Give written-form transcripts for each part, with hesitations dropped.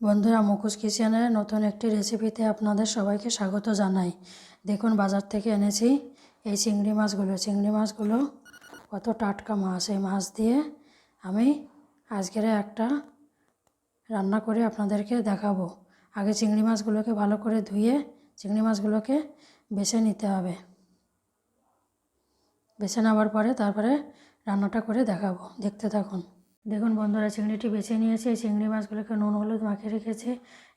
বন্ধুরা, মুখোশ কিচেনের নতুন একটি রেসিপিতে আপনাদের সবাইকে স্বাগত জানাই। দেখুন, বাজার থেকে এনেছি এই চিংড়ি মাছগুলো কত টাটকা মাছ। এই মাছ দিয়ে আমি আজকের একটা রান্না করে আপনাদেরকে দেখাবো। আগে চিংড়ি মাছগুলোকে ভালো করে ধুয়ে চিংড়ি মাছগুলোকে বেছে নিতে হবে। বেছে নেওয়ার পরে তারপরে রান্নাটা করে দেখাবো, দেখতে থাকুন। দেখুন বন্ধুরা, চিংড়িটি বেছে নিয়েছি। এই চিংড়ি মাছগুলোকে নুন হলুদ মাখিয়ে রেখেছি।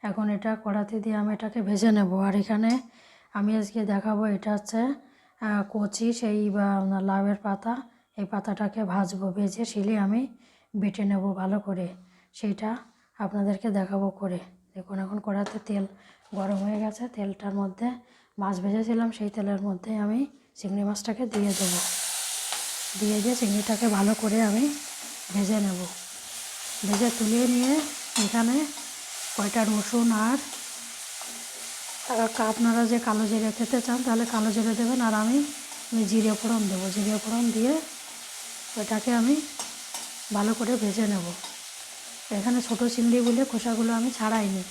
এখন এটা কড়াতে দিয়ে আমি এটাকে ভেজে নেব। আর এখানে আমি আজকে দেখাবো, এটা হচ্ছে কচি সেই লাউয়ের পাতা। এই পাতাটাকে ভাজবো, ভেজে শিলে আমি বেটে নেব ভালো করে। সেইটা আপনাদেরকে দেখাবো করে। দেখুন, এখন কড়াতে তেল গরম হয়ে গেছে। তেলটার মধ্যে মাছ ভেজেছিলাম, সেই তেলের মধ্যে আমি চিংড়ি মাছটাকে দিয়ে দেবো। দিয়ে চিংড়িটাকে ভালো করে আমি ভেজে নেব। ভেজে তুলিয়ে নিয়ে এখানে কয়টা রসুন আর আপনারা যে কালো জিরে খেতে চান তাহলে কালো জিরে দেবেন। আর আমি জিরে ফোড়ন দেবো। জিরে ফোড়ন দিয়ে ওইটাকে আমি ভালো করে ভেজে নেব। এখানে ছোটো চিংড়ি বলে খোসাগুলো আমি ছাড়াইনি,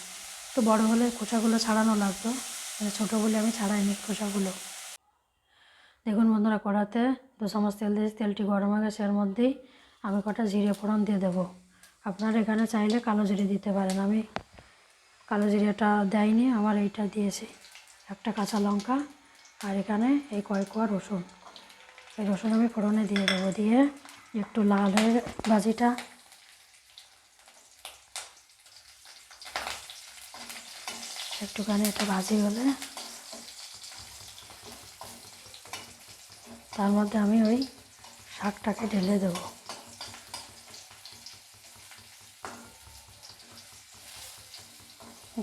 তো বড় হলে খোসাগুলো ছাড়ানো লাগতো, ছোটো বলে আমি ছাড়াইনি খোসাগুলো। দেখুন বন্ধুরা, কড়াতে 2 চামচ তেল দিয়েছি। তেলটি গরম হয়ে গেছে। এর মধ্যেই আমি কটা জিরে ফোড়ন দিয়ে দেবো। আপনারা এখানে চাইলে কালো জিরে দিতে পারেন। আমি কালো জিরেটা দেয়নি, আমার এইটা দিয়েছি। একটা কাঁচা লঙ্কা আর এখানে এই কয়েক কোয়া রসুন। এই রসুন আমি ফোড়নে দিয়ে দেবো। দিয়ে একটু লাল হয়ে ভাজিটা একটুখানি একটু ভাজি হলে তার মধ্যে আমি ওই শাকটাকে ঢেলে দেবো।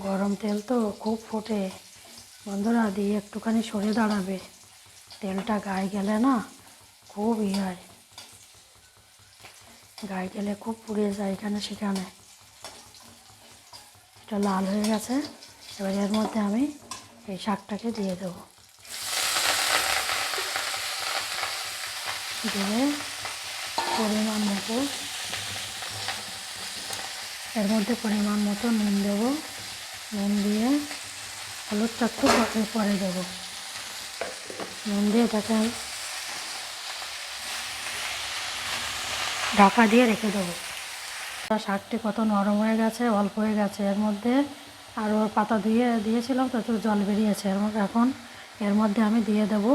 গরম তেল তো খুব ফোটে বন্ধুরা, দিয়ে একটুখানি সরে দাঁড়াবে। তেলটা গায়ে গেলে না খুব হয়, গায়ে গেলে খুব পুড়ে যায় এখানে সেখানে। এটা লাল হয়ে গেছে। এবার এর মধ্যে আমি এই শাকটাকে দিয়ে দেবো। দিয়ে পরিমাণ মতো এর মধ্যে পরিমাণ মতো নুন দেবো। নুন দিয়ে হলুদটা একটু পরে দেবো। নুন দিয়ে এটাকে ঢাকা দিয়ে রেখে দেবো। শাকটি কত নরম হয়ে গেছে, অল্প হয়ে গেছে। এর মধ্যে আরও পাতা দিয়েছিলাম তো একটু জল বেরিয়েছে। এখন এর মধ্যে আমি দিয়ে দেবো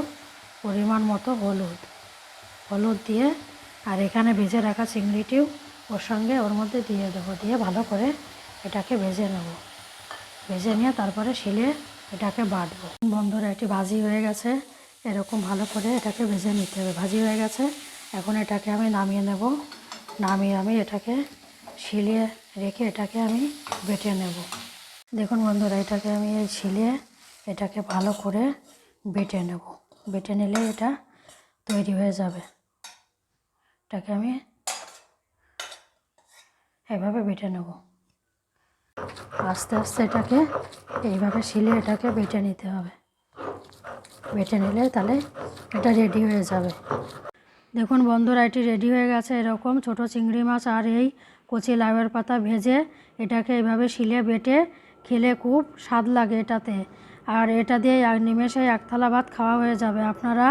পরিমাণ মতো হলুদ দিয়ে, আর এখানে ভেজে রাখা চিংড়িটিও ওর মধ্যে দিয়ে দেবো। দিয়ে ভালো করে এটাকে ভেজে নেব। ভেজে নিয়ে তারপরে শিলে এটাকে বাটবো। বন্ধুরা, এটি ভাজি হয়ে গেছে। এরকম ভালো করে এটাকে ভেজে নিতে হবে। ভাজি হয়ে গেছে। এখন এটাকে আমি নামিয়ে নেব। নামিয়ে আমি এটাকে শিলে রেখে এটাকে আমি বেটে নেব। দেখুন বন্ধুরা, এটাকে আমি এই শিলে এটাকে ভালো করে বেটে নেব। বেটে নিলে এটা তৈরি হয়ে যাবে। এটাকে আমি এভাবে বেটে নেব। আস্তে আস্তে এটাকে এইভাবে শিলে এটাকে বেটে নিতে হবে। বেটে নিলে তাহলে এটা রেডি হয়ে যাবে। দেখুন বন্ধুরা, এটি রেডি হয়ে গেছে। এরকম ছোট চিংড়ি মাছ আর এই কচি লাউয়ের পাতা ভেজে এটাকে এইভাবে শিলে বেটে খেলে খুব স্বাদ লাগে এটাতে। আর এটা দিয়ে নিমেষে 1 থালা ভাত খাওয়া হয়ে যাবে। আপনারা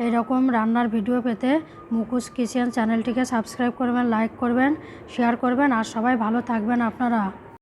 এরকম রান্নার ভিডিও পেতে মুখোশ কিচেন চ্যানেলটিকে সাবস্ক্রাইব করবেন, লাইক করবেন, শেয়ার করবেন। আর সবাই ভালো থাকবেন আপনারা।